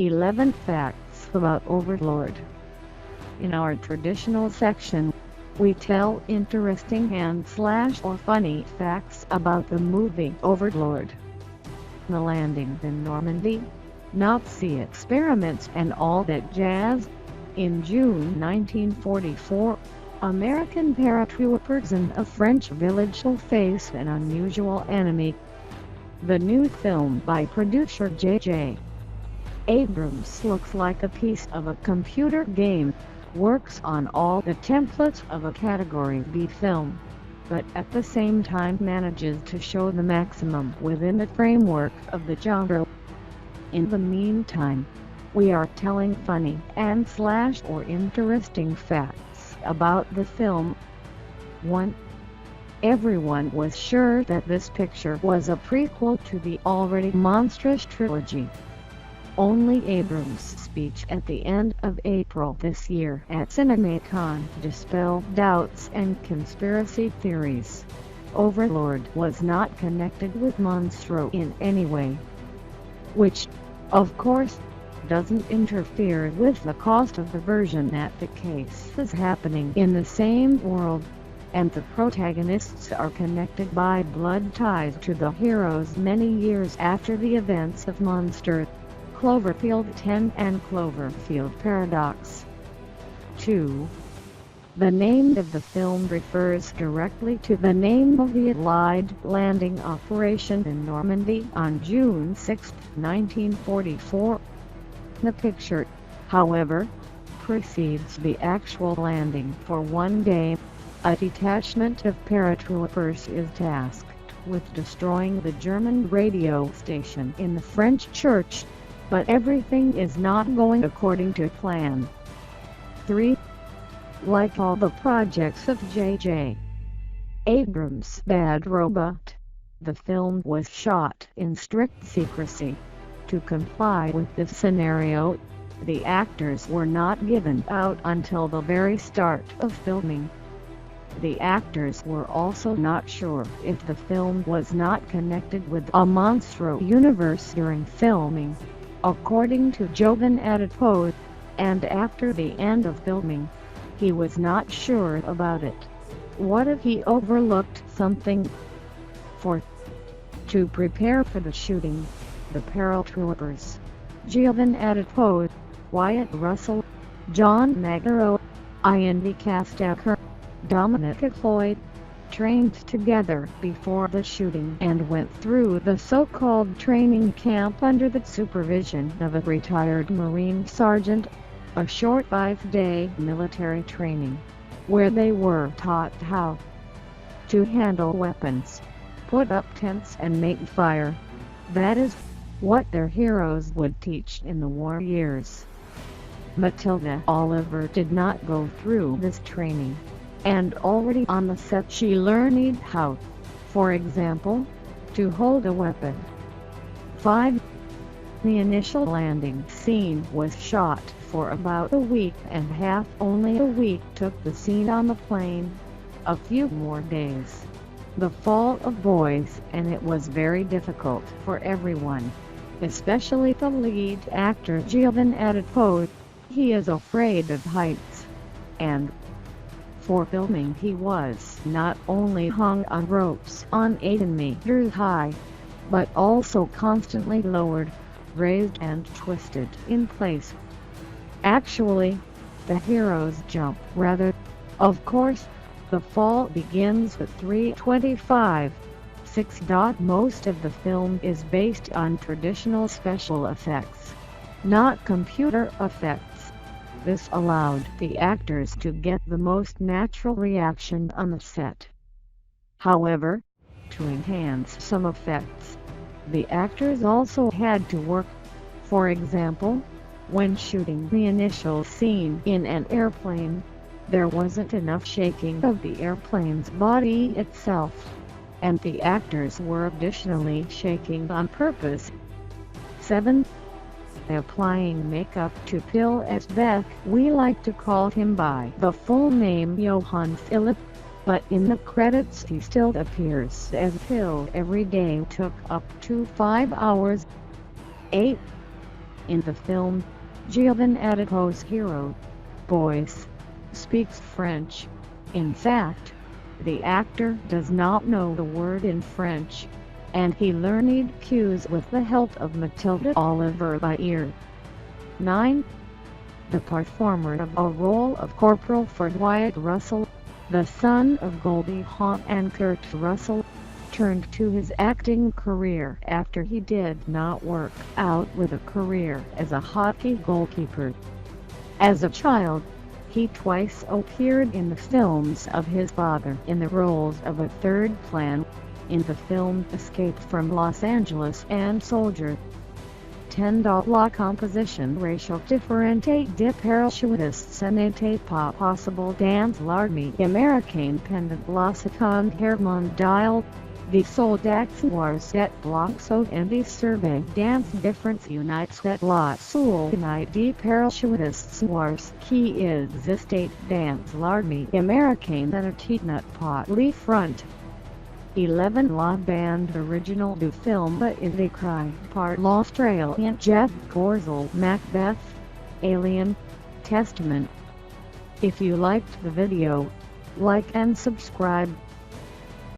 11 Facts about Overlord. In our traditional section, we tell interesting and/or funny facts about the movie Overlord. The landing in Normandy, Nazi experiments and all that jazz. In June 1944, American paratroopers in a French village will face an unusual enemy. The new film by producer J.J. Abrams looks like a piece of a computer game, works on all the templates of a Category B film, but at the same time manages to show the maximum within the framework of the genre. In the meantime, we are telling funny and/or interesting facts about the film. 1. Everyone was sure that this picture was a prequel to the already monstrous trilogy. Only Abrams' speech at the end of April this year at CinemaCon dispelled doubts and conspiracy theories. Overlord was not connected with Monstro in any way, which, of course, doesn't interfere with the cost of the version that the case is happening in the same world, and the protagonists are connected by blood ties to the heroes many years after the events of Monster, Cloverfield 10 and Cloverfield Paradox. 2. The name of the film refers directly to the name of the Allied landing operation in Normandy on June 6, 1944. The picture, however, precedes the actual landing for one day. A detachment of paratroopers is tasked with destroying the German radio station in the French church, but everything is not going according to plan. 3. Like all the projects of J.J. Abrams' Bad Robot, the film was shot in strict secrecy. To comply with this scenario, the actors were not given out until the very start of filming. The actors were also not sure if the film was not connected with a Monstro universe during filming, according to Jovan Adipose, and after the end of filming, he was not sure about it. What if he overlooked something? 4. To prepare for the shooting, the paratroopers, Jovan Adipose, Wyatt Russell, John Margaro, Ian Castaker, Dominic Floyd, trained together before the shooting and went through the so-called training camp under the supervision of a retired Marine sergeant, a short 5-day military training, where they were taught how to handle weapons, put up tents and make fire. That is what their heroes would teach in the war years. Matilda Oliver did not go through this training, and already on the set she learned how, for example, to hold a weapon. 5. The initial landing scene was shot for about a week and a half. Only a week took the scene on the plane, a few more days. The fall of boys, and it was very difficult for everyone, especially the lead actor Jovan Adipose. He is afraid of heights, and for filming he was not only hung on ropes on 8 meters high, but also constantly lowered, raised and twisted in place. Actually, the heroes jump rather. Of course, the fall begins at 3:25. 6. Most of the film is based on traditional special effects, not computer effects. This allowed the actors to get the most natural reaction on the set. However, to enhance some effects, the actors also had to work. For example, when shooting the initial scene in an airplane, there wasn't enough shaking of the airplane's body itself, and the actors were additionally shaking on purpose. 7. Applying makeup to Pil Asbaek. We like to call him by the full name Johann Philipp, but in the credits he still appears as Pil. Every day took up to 5 hours. 8. In the film, Giovan Adipose hero, Boyce, speaks French. In fact, the actor does not know the word in French, and he learned cues with the help of Matilda Oliver by ear. 9. The performer of a role of Corporal Ford Wyatt Russell, the son of Goldie Hawn and Kurt Russell, turned to his acting career after he did not work out with a career as a hockey goalkeeper. As a child, he twice appeared in the films of his father in the roles of a third plan, in the film Escape from Los Angeles and Soldier. 10. La composition ratio differente de parachutistes n'était pas possible dans l'armée américaine pendant la seconde guerre mondiale. The soldats were set blocks and the survey dans different units that la unité de parachutistes wars qui existait dans l'armée américaine n'était pas le front. 11. La bande original du film is écrite par l'Australien Jeff Gorzel. Macbeth, Alien, Testament. If you liked the video, like and subscribe.